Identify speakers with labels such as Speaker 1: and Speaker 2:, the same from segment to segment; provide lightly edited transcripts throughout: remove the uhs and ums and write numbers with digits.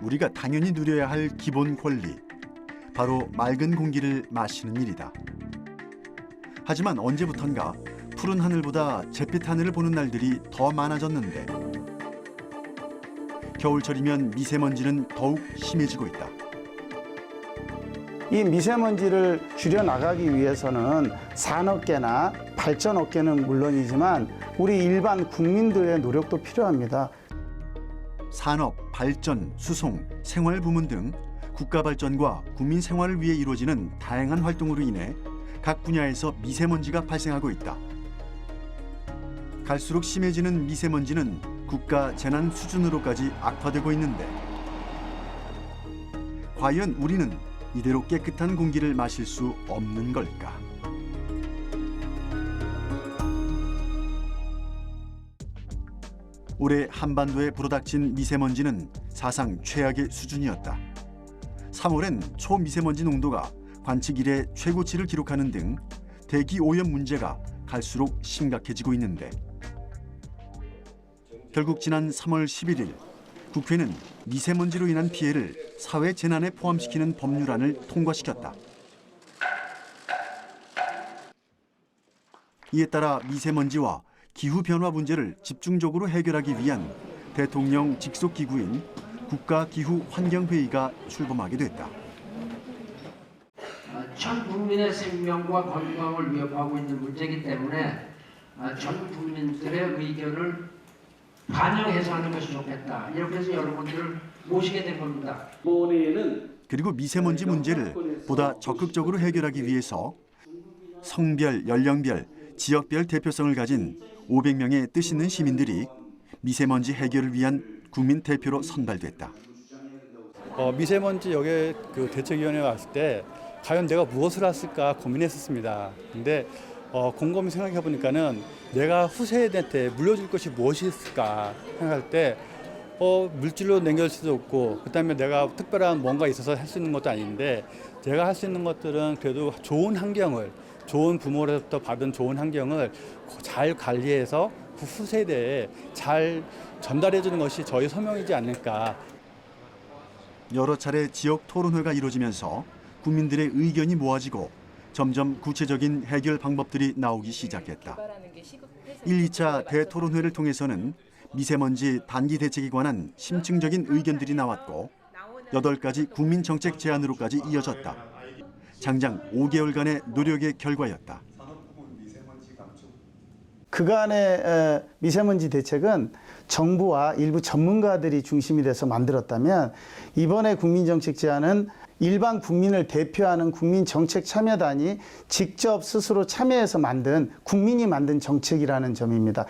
Speaker 1: 우리가 당연히 누려야 할 기본 권리, 바로 맑은 공기를 마시는 일이다. 하지만 언제부턴가 푸른 하늘보다 잿빛 하늘을 보는 날들이 더 많아졌는데 겨울철이면 미세먼지는 더욱 심해지고 있다.
Speaker 2: 이 미세먼지를 줄여나가기 위해서는 산업계나 발전업계는 물론이지만 우리 일반 국민들의 노력도 필요합니다.
Speaker 1: 산업, 발전, 수송, 생활 부문 등 국가 발전과 국민 생활을 위해 이루어지는 다양한 활동으로 인해 각 분야에서 미세먼지가 발생하고 있다. 갈수록 심해지는 미세먼지는 국가 재난 수준으로까지 악화되고 있는데 과연 우리는 이대로 깨끗한 공기를 마실 수 없는 걸까? 올해 한반도에 불어닥친 미세먼지는 사상 최악의 수준이었다. 3월엔 초미세먼지 농도가 관측 이래 최고치를 기록하는 등 대기 오염 문제가 갈수록 심각해지고 있는데 결국 지난 3월 11일 국회는 미세먼지로 인한 피해를 사회 재난에 포함시키는 법률안을 통과시켰다. 이에 따라 미세먼지와 기후변화 문제를 집중적으로 해결하기 위한 대통령 직속 기구인 국가기후환경회의가 출범하게 됐다.
Speaker 3: 전 국민의 생명과 건강을 위협하고 있는 문제이기 때문에 전 국민들의 의견을 반영해서 하는 것이 좋겠다. 이렇게 해서 여러분들을 모시게 된 겁니다.
Speaker 1: 그리고 미세먼지 문제를 보다 적극적으로 해결하기 위해서 성별, 연령별, 지역별 대표성을 가진 500명의 뜻 있는 시민들이 미세먼지 해결을 위한 국민 대표로 선발됐다.
Speaker 4: 미세먼지 여기 그 대책위원회에 왔을 때 과연 내가 무엇을 했을까 고민했었습니다. 근데 곰곰이 생각해 보니까는 내가 후세대한테 물려줄 것이 무엇이 있을까 생각할 때 물질로 남길 수도 없고 그다음에 내가 특별한 뭔가 있어서 할 수 있는 것도 아닌데 제가 할 수 있는 것들은 그래도 좋은 환경을 좋은 부모로부터 받은 좋은 환경을 잘 관리해서 그 후세대에 잘 전달해 주는 것이 저희 소명이지 않을까.
Speaker 1: 여러 차례 지역 토론회가 이루어지면서 국민들의 의견이 모아지고 점점 구체적인 해결 방법들이 나오기 시작했다. 1, 2차 대토론회를 통해서는 미세먼지 단기 대책에 관한 심층적인 의견들이 나왔고 8가지 국민정책 제안으로까지 이어졌다. 장장 5개월간의 노력의 결과였다.
Speaker 2: 그간의 미세먼지 대책은 정부와 일부 전문가들이 중심이 돼서 만들었다면 이번에 국민정책 제안은 일반 국민을 대표하는 국민정책참여단이 직접 스스로 참여해서 만든 국민이 만든 정책이라는 점입니다.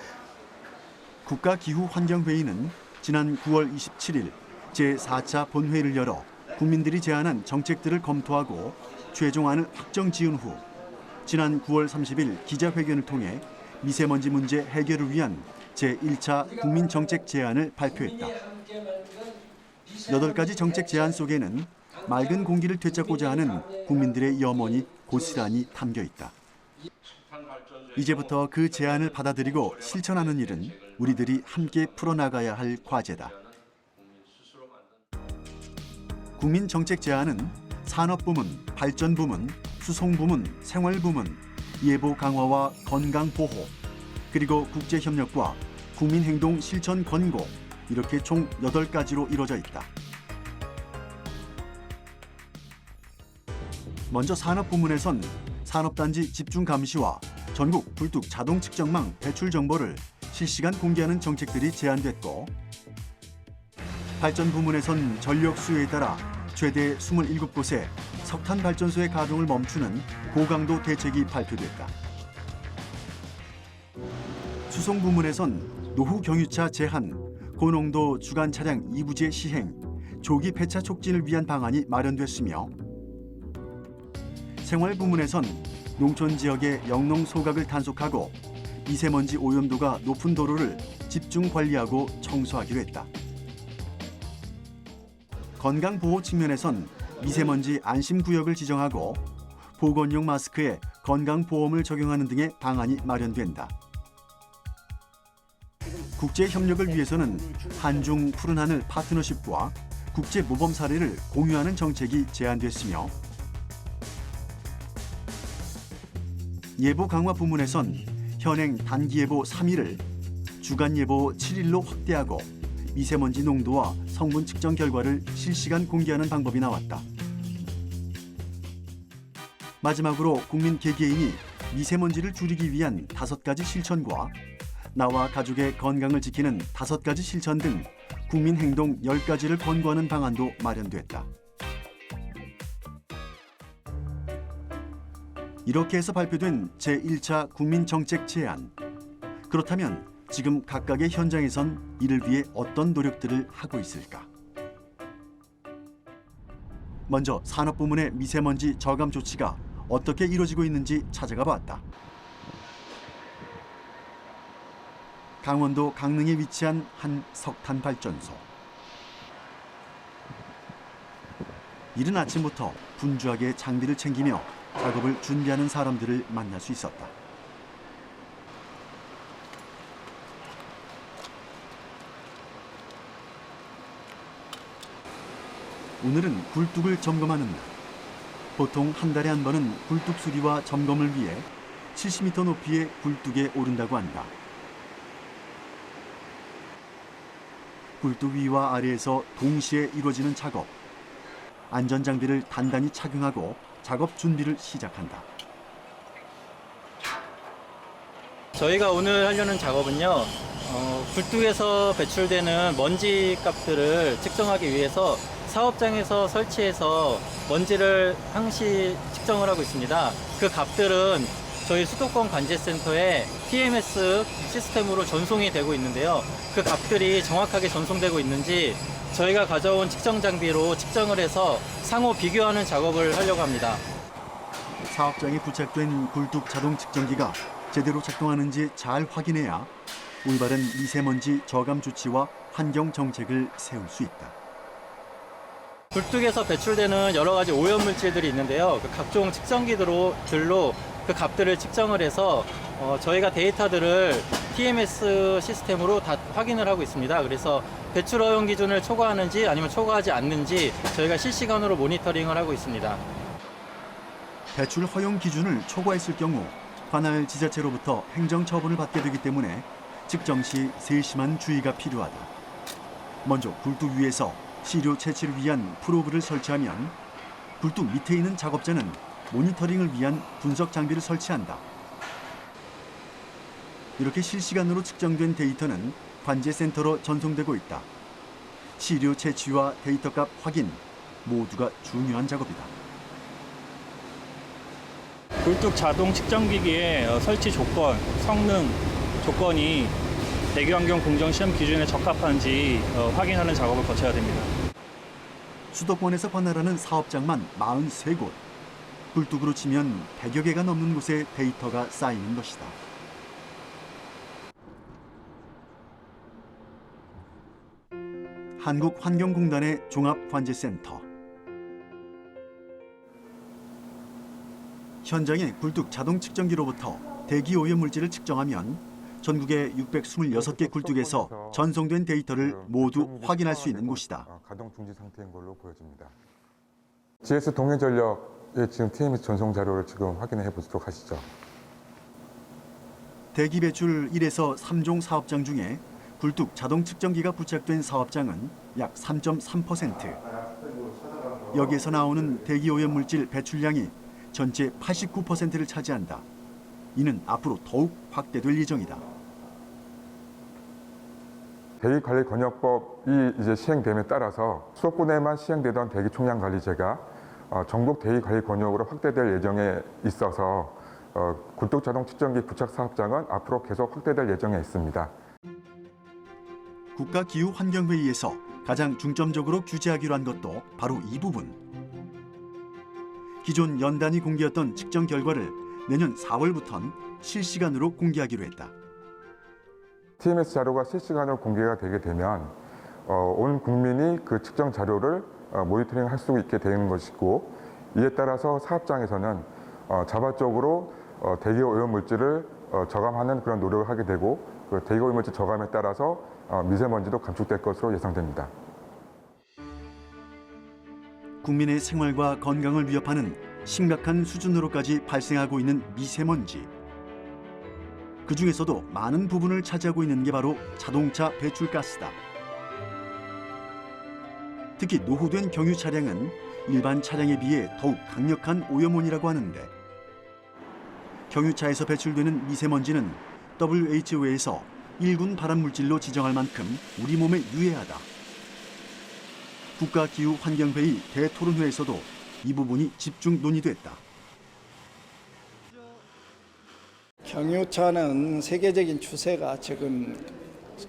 Speaker 1: 국가기후환경회의는 지난 9월 27일 제4차 본회의를 열어 국민들이 제안한 정책들을 검토하고 최종안을 확정 지은 후 지난 9월 30일 기자회견을 통해 미세먼지 문제 해결을 위한 제1차 국민정책 제안을 발표했다. 8가지 정책 제안 속에는 맑은 공기를 되찾고자 하는 국민들의 염원이 고스란히 담겨 있다. 이제부터 그 제안을 받아들이고 실천하는 일은 우리들이 함께 풀어나가야 할 과제다. 국민정책 제안은 산업부문, 발전부문, 수송부문, 생활부문, 예보 강화와 건강보호, 그리고 국제협력과 국민행동 실천 권고, 이렇게 총 8가지로 이루어져 있다. 먼저 산업부문에선 산업단지 집중 감시와 전국 굴뚝 자동 측정망 배출 정보를 실시간 공개하는 정책들이 제안됐고 발전부문에선 전력 수요에 따라 최대 27곳의 석탄 발전소의 가동을 멈추는 고강도 대책이 발표됐다. 수송부문에선 노후 경유차 제한, 고농도 주간 차량 이부제 시행, 조기 폐차 촉진을 위한 방안이 마련됐으며 생활 부문에선 농촌 지역의 영농 소각을 단속하고 미세먼지 오염도가 높은 도로를 집중 관리하고 청소하기로 했다. 건강 보호 측면에선 미세먼지 안심 구역을 지정하고 보건용 마스크에 건강 보험을 적용하는 등의 방안이 마련된다. 국제 협력을 위해서는 한중 푸른 하늘 파트너십과 국제 모범 사례를 공유하는 정책이 제안됐으며 예보 강화 부문에선 현행 단기 예보 3일을 주간 예보 7일로 확대하고 미세먼지 농도와 성분 측정 결과를 실시간 공개하는 방법이 나왔다. 마지막으로 국민 개개인이 미세먼지를 줄이기 위한 5가지 실천과 나와 가족의 건강을 지키는 5가지 실천 등 국민 행동 10가지를 권고하는 방안도 마련됐다. 이렇게 해서 발표된 제1차 국민정책 제안. 그렇다면 지금 각각의 현장에선 이를 위해 어떤 노력들을 하고 있을까? 먼저 산업부문의 미세먼지 저감 조치가 어떻게 이루어지고 있는지 찾아가 봤다. 강원도 강릉에 위치한 한 석탄 발전소. 이른 아침부터 분주하게 장비를 챙기며 작업을 준비하는 사람들을 만날 수 있었다. 오늘은 굴뚝을 점검하는 날. 보통 한 달에 한 번은 굴뚝 수리와 점검을 위해 70m 높이의 굴뚝에 오른다고 한다. 굴뚝 위와 아래에서 동시에 이루어지는 작업. 안전장비를 단단히 착용하고 작업 준비를 시작한다.
Speaker 5: 저희가 오늘 하려는 작업은요, 굴뚝에서 배출되는 먼지 값들을 측정하기 위해서 사업장에서 설치해서 먼지를 항시 측정을 하고 있습니다. 그 값들은 저희 수도권 관제센터에 TMS 시스템으로 전송이 되고 있는데요. 그 값들이 정확하게 전송되고 있는지 저희가 가져온 측정 장비로 측정을 해서 상호 비교하는 작업을 하려고 합니다.
Speaker 1: 사업장에 부착된 굴뚝 자동 측정기가 제대로 작동하는지 잘 확인해야 올바른 미세먼지 저감 조치와 환경 정책을 세울 수 있다.
Speaker 5: 굴뚝에서 배출되는 여러 가지 오염 물질들이 있는데요. 그 각종 측정기들로 그 값들을 측정을 해서 저희가 데이터들을 TMS 시스템으로 다 확인을 하고 있습니다. 그래서 배출 허용 기준을 초과하는지 아니면 초과하지 않는지 저희가 실시간으로 모니터링을 하고 있습니다.
Speaker 1: 배출 허용 기준을 초과했을 경우 관할 지자체로부터 행정 처분을 받게 되기 때문에 측정 시 세심한 주의가 필요하다. 먼저 굴뚝 위에서 시료 채취를 위한 프로브를 설치하면 굴뚝 밑에 있는 작업자는 모니터링을 위한 분석 장비를 설치한다. 이렇게 실시간으로 측정된 데이터는 관제센터로 전송되고 있다. 시료 채취와 데이터값 확인 모두가 중요한 작업이다.
Speaker 6: 굴뚝 자동 측정기기의 설치 조건, 성능 조건이 대기환경 공정 시험 기준에 적합한지 확인하는 작업을 거쳐야 됩니다.
Speaker 1: 수도권에서 관할하는 사업장만 43곳. 굴뚝으로 치면 100여 개가 넘는 곳에 데이터가 쌓이는 것이다. 한국환경공단의 종합관제센터. 현장의 굴뚝 자동 측정기로부터 대기 오염 물질을 측정하면 전국의 626개 굴뚝에서 전송된 데이터를 모두 확인할 수 있는 곳이다.
Speaker 7: 가동 중지 상태인 걸로 보여집니다. GS 동해전력의 지금 TMS 전송 자료를 지금 확인해 보도록 하시죠.
Speaker 1: 대기 배출 1에서 3종 사업장 중에 굴뚝 자동 측정기가 부착된 사업장은 약 3.3%. 여기에서 나오는 대기 오염 물질 배출량이 전체 89%를 차지한다. 이는 앞으로 더욱 확대될 예정이다.
Speaker 7: 대기관리권역법이 이제 시행됨에 따라서 수도권에만 시행되던 대기 총량 관리제가 전국 대기관리권역으로 확대될 예정에 있어서 굴뚝 자동 측정기 부착 사업장은 앞으로 계속 확대될 예정에 있습니다.
Speaker 1: 국가기후환경회의에서 가장 중점적으로 규제하기로 한 것도 바로 이 부분. 기존 연단위 공개였던 측정 결과를 내년 4월부터는 실시간으로 공개하기로 했다.
Speaker 7: TMS 자료가 실시간으로 공개가 되게 되면 온 국민이 그 측정 자료를 모니터링할 수 있게 되는 것이고, 이에 따라서 사업장에서는 자발적으로 대기 오염 물질을 저감하는 그런 노력을 하게 되고, 그 대기 오염 물질 저감에 따라서 미세먼지도 감축될 것으로 예상됩니다.
Speaker 1: 국민의 생활과 건강을 위협하는 심각한 수준으로까지 발생하고 있는 미세먼지. 그 중에서도 많은 부분을 차지하고 있는 게 바로 자동차 배출가스다. 특히 노후된 경유 차량은 일반 차량에 비해 더욱 강력한 오염원이라고 하는데, 경유차에서 배출되는 미세먼지는 WHO에서 1군 발암물질로 지정할 만큼 우리 몸에 유해하다. 국가기후환경회의 대토론회에서도 이 부분이 집중 논의됐다.
Speaker 8: 경유차는 세계적인 추세가 지금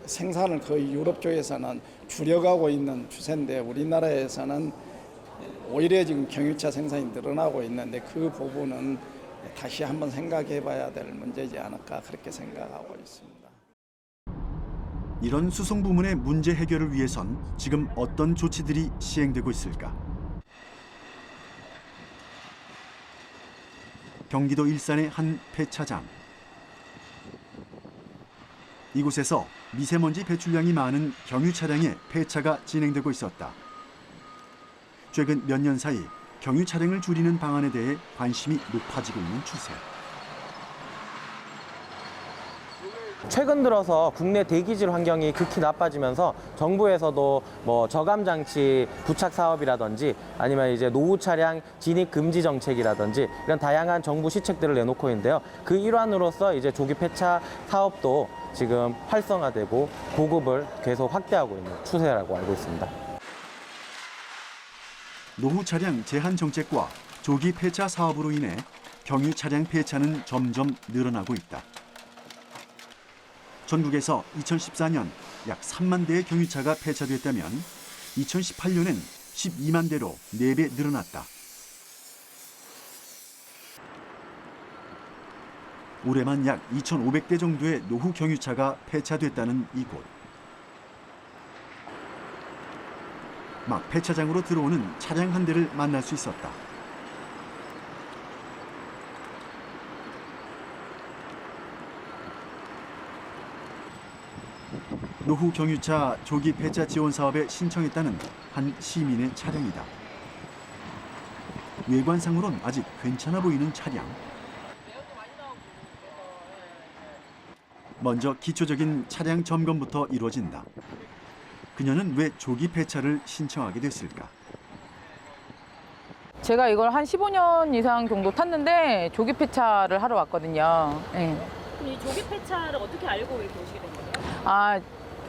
Speaker 8: 생산을 거의 유럽 쪽에서는 줄여가고 있는 추세인데, 우리나라에서는 오히려 지금 경유차 생산이 늘어나고 있는데, 그 부분은 다시 한번 생각해 봐야 될 문제지 않을까, 그렇게 생각하고 있습니다.
Speaker 1: 이런 수송 부문의 문제 해결을 위해선 지금 어떤 조치들이 시행되고 있을까? 경기도 일산의 한 폐차장. 이곳에서 미세먼지 배출량이 많은 경유 차량의 폐차가 진행되고 있었다. 최근 몇 년 사이 경유 차량을 줄이는 방안에 대해 관심이 높아지고 있는 추세.
Speaker 9: 최근 들어서 국내 대기질 환경이 극히 나빠지면서 정부에서도 뭐 저감 장치 부착 사업이라든지 아니면 이제 노후 차량 진입 금지 정책이라든지 이런 다양한 정부 시책들을 내놓고 있는데요. 그 일환으로서 이제 조기 폐차 사업도 지금 활성화되고 보급을 계속 확대하고 있는 추세라고 알고 있습니다.
Speaker 1: 노후 차량 제한 정책과 조기 폐차 사업으로 인해 경유 차량 폐차는 점점 늘어나고 있다. 전국에서 2014년 약 3만 대의 경유차가 폐차됐다면 2018년엔 12만 대로 4배 늘어났다. 올해만 약 2,500대 정도의 노후 경유차가 폐차됐다는 이곳. 막 폐차장으로 들어오는 차량 한 대를 만날 수 있었다. 노후 경유차 조기 폐차 지원 사업에 신청했다는 한 시민의 차량이다. 외관상으론 아직 괜찮아 보이는 차량. 먼저 기초적인 차량 점검부터 이루어진다. 그녀는 왜 조기 폐차를 신청하게 됐을까?
Speaker 10: 제가 이걸 한 15년 이상 정도 탔는데 조기 폐차를 하러 왔거든요. 네.
Speaker 11: 그럼 이 조기 폐차를 어떻게 알고 이렇게 오시게 된 거예요?
Speaker 10: 아,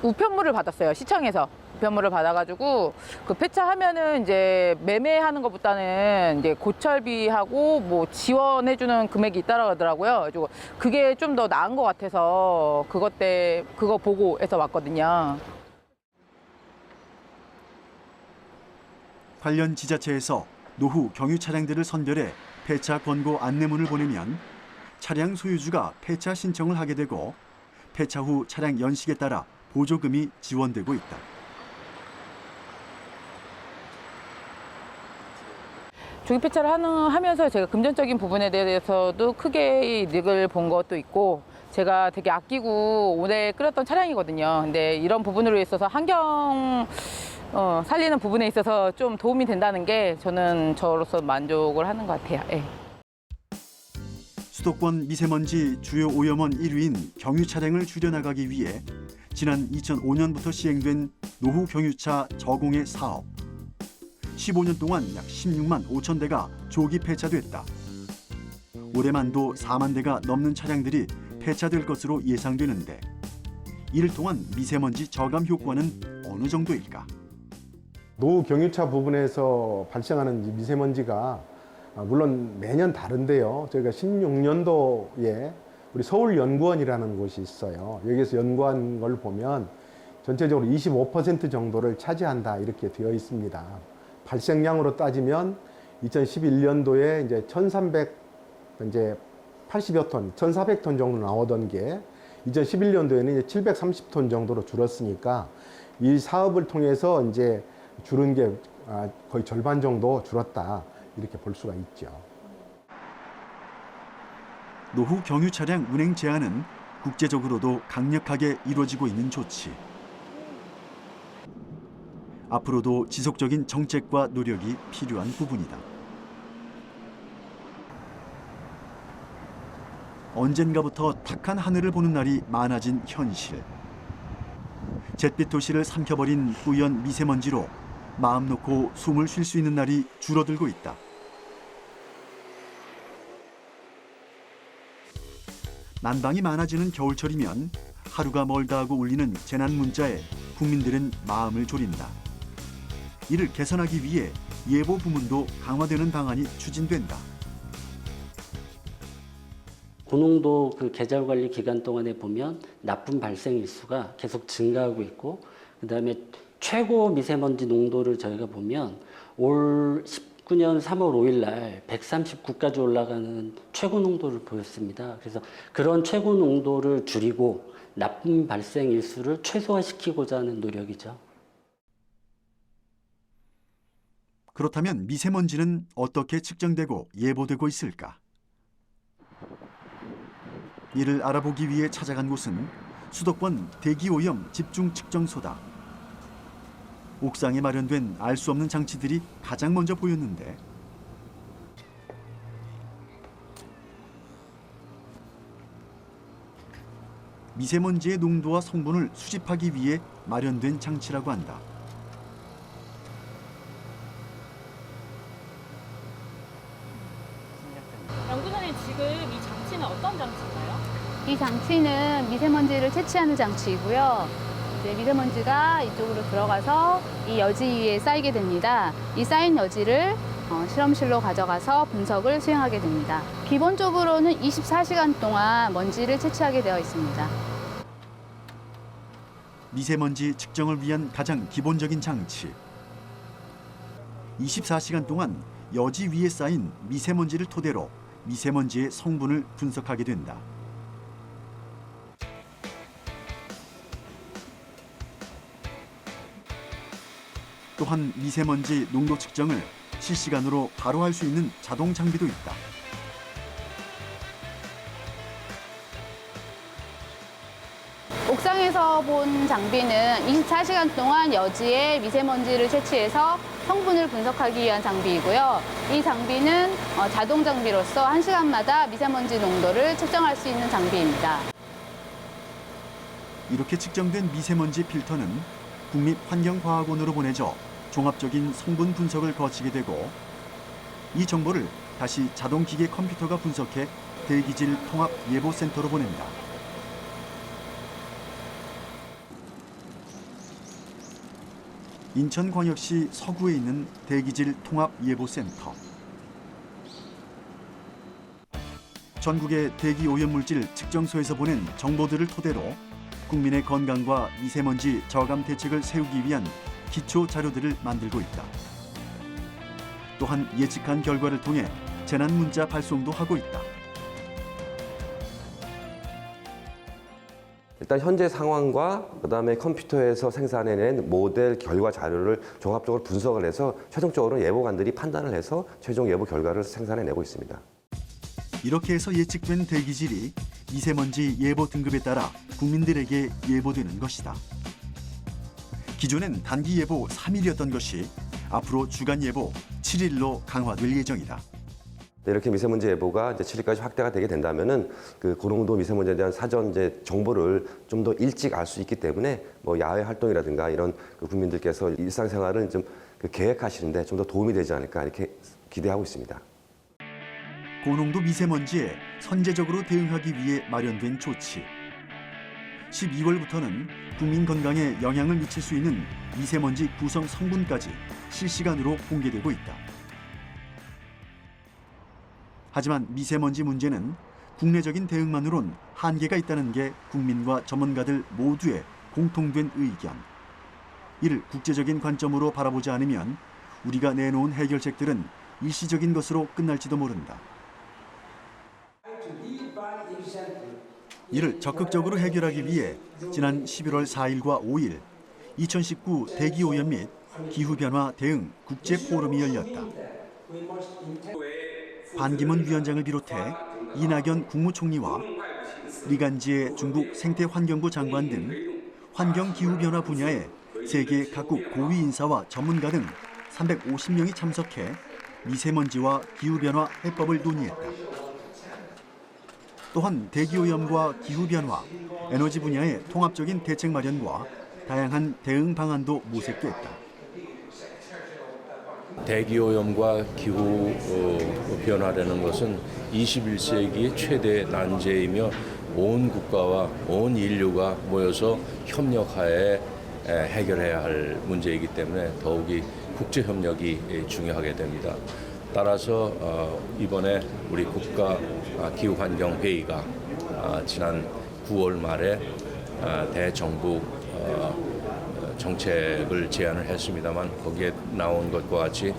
Speaker 10: 우편물을 받았어요. 시청에서. 우편물을 받아가지고 그 폐차하면은 이제 매매하는 것보다는 이제 고철비하고 뭐 지원해주는 금액이 있다고 하더라고요. 그래가지고 그게 좀 더 나은 것 같아서 그거 보고 해서 왔거든요.
Speaker 1: 관련 지자체에서 노후 경유 차량들을 선별해 폐차 권고 안내문을 보내면 차량 소유주가 폐차 신청을 하게 되고 폐차 후 차량 연식에 따라 보조금이 지원되고 있다.
Speaker 10: 조기 폐차를 하면서 제가 금전적인 부분에 대해서도 크게 이득을 본 것도 있고, 제가 되게 아끼고 오래 끌었던 차량이거든요. 근데 이런 부분으로 있어서 환경 살리는 부분에 있어서 좀 도움이 된다는 게 저는 저로서 만족을 하는 것 같아요. 네.
Speaker 1: 수도권 미세먼지 주요 오염원 1위인 경유 차량을 줄여나가기 위해 지난 2005년부터 시행된 노후 경유차 저공해 사업. 15년 동안 약 16만 5천 대가 조기 폐차됐다. 올해만도 4만 대가 넘는 차량들이 폐차될 것으로 예상되는데, 이를 통한 미세먼지 저감 효과는 어느 정도일까?
Speaker 12: 노후 경유차 부분에서 발생하는 미세먼지가 물론 매년 다른데요. 저희가 16년도에 우리 서울연구원이라는 곳이 있어요. 여기서 연구한 걸 보면 전체적으로 25% 정도를 차지한다 이렇게 되어 있습니다. 발생량으로 따지면 2011년도에 이제 1,380여 톤, 1,400톤 정도 나오던 게 2011년도에는 이제 730톤 정도로 줄었으니까 이 사업을 통해서 이제 줄은 게 거의 절반 정도 줄었다 이렇게 볼 수가 있죠.
Speaker 1: 노후 경유 차량 운행 제한은 국제적으로도 강력하게 이루어지고 있는 조치. 앞으로도 지속적인 정책과 노력이 필요한 부분이다. 언젠가부터 탁한 하늘을 보는 날이 많아진 현실. 잿빛 도시를 삼켜버린 뿌연 미세먼지로 마음 놓고 숨을 쉴 수 있는 날이 줄어들고 있다. 난방이 많아지는 겨울철이면 하루가 멀다 하고 울리는 재난 문자에 국민들은 마음을 졸인다. 이를 개선하기 위해 예보 부문도 강화되는 방안이 추진된다.
Speaker 13: 고농도 그 계절 관리 기간 동안에 보면 나쁨 발생 일수가 계속 증가하고 있고, 그다음에 최고 미세먼지 농도를 저희가 보면 올 19년 3월 5일 날 139까지 올라가는 최고 농도를 보였습니다. 그래서 그런 최고 농도를 줄이고 나쁨 발생 일수를 최소화시키고자 하는 노력이죠.
Speaker 1: 그렇다면 미세먼지는 어떻게 측정되고 예보되고 있을까? 이를 알아보기 위해 찾아간 곳은 수도권 대기오염 집중측정소다. 옥상에 마련된 알 수 없는 장치들이 가장 먼저 보였는데 미세먼지의 농도와 성분을 수집하기 위해 마련된 장치라고 한다.
Speaker 11: 연구소님 지금 이 장치는 어떤 장치인가요?
Speaker 14: 이 장치는 미세먼지를 채취하는 장치이고요. 이제 미세먼지가 이쪽으로 들어가서 이 여지 위에 쌓이게 됩니다. 이 쌓인 여지를 실험실로 가져가서 분석을 수행하게 됩니다. 기본적으로는 24시간 동안 먼지를 채취하게 되어 있습니다.
Speaker 1: 미세먼지 측정을 위한 가장 기본적인 장치. 24시간 동안 여지 위에 쌓인 미세먼지를 토대로 미세먼지의 성분을 분석하게 된다. 또한 미세먼지 농도 측정을 실시간으로 바로 할 수 있는 자동 장비도 있다.
Speaker 14: 옥상에서 본 장비는 24시간 동안 여지에 미세먼지를 채취해서 성분을 분석하기 위한 장비이고요. 이 장비는 자동 장비로서 1시간마다 미세먼지 농도를 측정할 수 있는 장비입니다.
Speaker 1: 이렇게 측정된 미세먼지 필터는 국립환경과학원으로 보내져 종합적인 성분 분석을 거치게 되고 이 정보를 다시 자동기계 컴퓨터가 분석해 대기질 통합 예보센터로 보낸다. 인천광역시 서구에 있는 대기질 통합 예보센터. 전국의 대기 오염물질 측정소에서 보낸 정보들을 토대로 국민의 건강과 미세먼지 저감 대책을 세우기 위한 기초 자료들을 만들고 있다. 또한 예측한 결과를 통해 재난 문자 발송도 하고 있다.
Speaker 15: 일단 현재 상황과 그다음에 컴퓨터에서 생산해낸 모델 결과 자료를 종합적으로 분석을 해서 최종적으로 예보관들이 판단을 해서 최종 예보 결과를 생산해내고 있습니다.
Speaker 1: 이렇게 해서 예측된 대기질이 미세먼지 예보 등급에 따라 국민들에게 예보되는 것이다. 기존엔 단기 예보 3일이었던 것이 앞으로 주간 예보 7일로 강화될 예정이다.
Speaker 15: 이렇게 미세먼지 예보가 이제 7일까지 확대가 되게 된다면은 그 고농도 미세먼지에 대한 사전 이제 정보를 좀 더 일찍 알 수 있기 때문에 뭐 야외 활동이라든가 이런 그 국민들께서 일상생활을 좀 계획하시는데 좀 더 도움이 되지 않을까 이렇게 기대하고 있습니다.
Speaker 1: 고농도 미세먼지에 선제적으로 대응하기 위해 마련된 조치. 12월부터는 국민 건강에 영향을 미칠 수 있는 미세먼지 구성 성분까지 실시간으로 공개되고 있다. 하지만 미세먼지 문제는 국내적인 대응만으론 한계가 있다는 게 국민과 전문가들 모두의 공통된 의견. 이를 국제적인 관점으로 바라보지 않으면 우리가 내놓은 해결책들은 일시적인 것으로 끝날지도 모른다. 이를 적극적으로 해결하기 위해 지난 11월 4일과 5일 2019 대기오염 및 기후변화 대응 국제포럼이 열렸다. 반기문 위원장을 비롯해 이낙연 국무총리와 리간지에 중국 생태환경부 장관 등 환경기후변화 분야의 세계 각국 고위 인사와 전문가 등 350명이 참석해 미세먼지와 기후변화 해법을 논의했다. 또한 대기오염과 기후변화, 에너지 분야의 통합적인 대책 마련과 다양한 대응 방안도 모색됐다.
Speaker 16: 대기오염과 기후 변화라는 것은 21세기의 최대 난제이며 온 국가와 온 인류가 모여서 협력하에 해결해야 할 문제이기 때문에 더욱이 국제 협력이 중요하게 됩니다. 따라서 이번에 우리 국가 기후환경회의가 지난 9월 말에 대정부 정책을 제안을 했습니다만 거기에 나온 것과 같이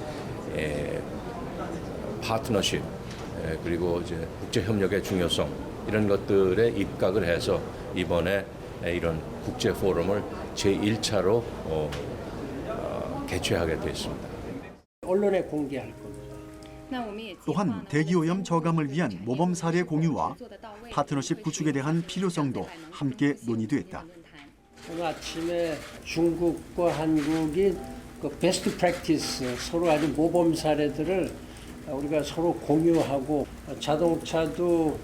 Speaker 16: 파트너십 그리고 이제 국제 협력의 중요성 이런 것들에 입각을 해서 이번에 이런 국제 포럼을 제1차로 개최하게 됐습니다.
Speaker 3: 언론에 공개할 겁니다.
Speaker 1: 또한 대기오염 저감을 위한 모범 사례 공유와 파트너십 구축에 대한 필요성도 함께 논의됐다.
Speaker 3: 오늘 아침에 중국과 한국이 그 베스트 프랙티스 서로 아주 모범 사례들을 우리가 서로 공유하고 자동차도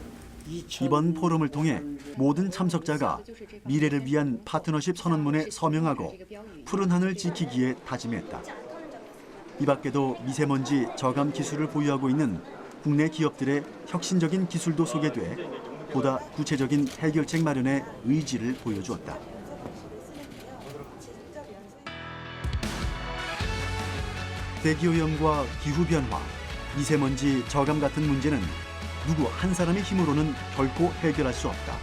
Speaker 1: 이번 포럼을 통해 모든 참석자가 미래를 위한 파트너십 선언문에 서명하고 푸른 하늘 지키기에 다짐했다. 이 밖에도 미세먼지 저감 기술을 보유하고 있는 국내 기업들의 혁신적인 기술도 소개돼 보다 구체적인 해결책 마련의 의지를 보여주었다. 대기오염과 기후변화, 미세먼지 저감 같은 문제는 누구 한 사람의 힘으로는 결코 해결할 수 없다.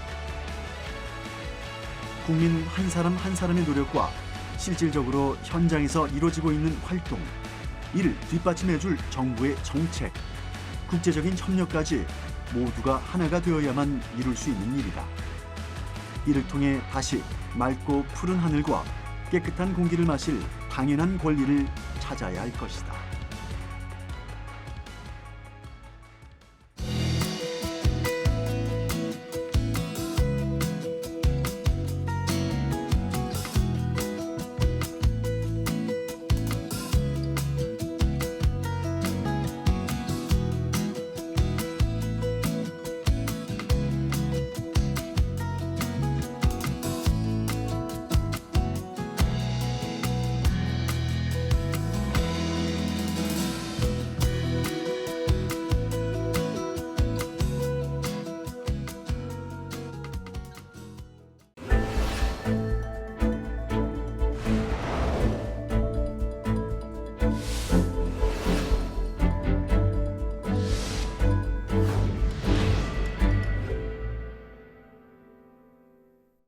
Speaker 1: 국민 한 사람 한 사람의 노력과 실질적으로 현장에서 이루어지고 있는 활동, 이를 뒷받침해줄 정부의 정책, 국제적인 협력까지 모두가 하나가 되어야만 이룰 수 있는 일이다. 이를 통해 다시 맑고 푸른 하늘과 깨끗한 공기를 마실 당연한 권리를 찾아야 할 것이다.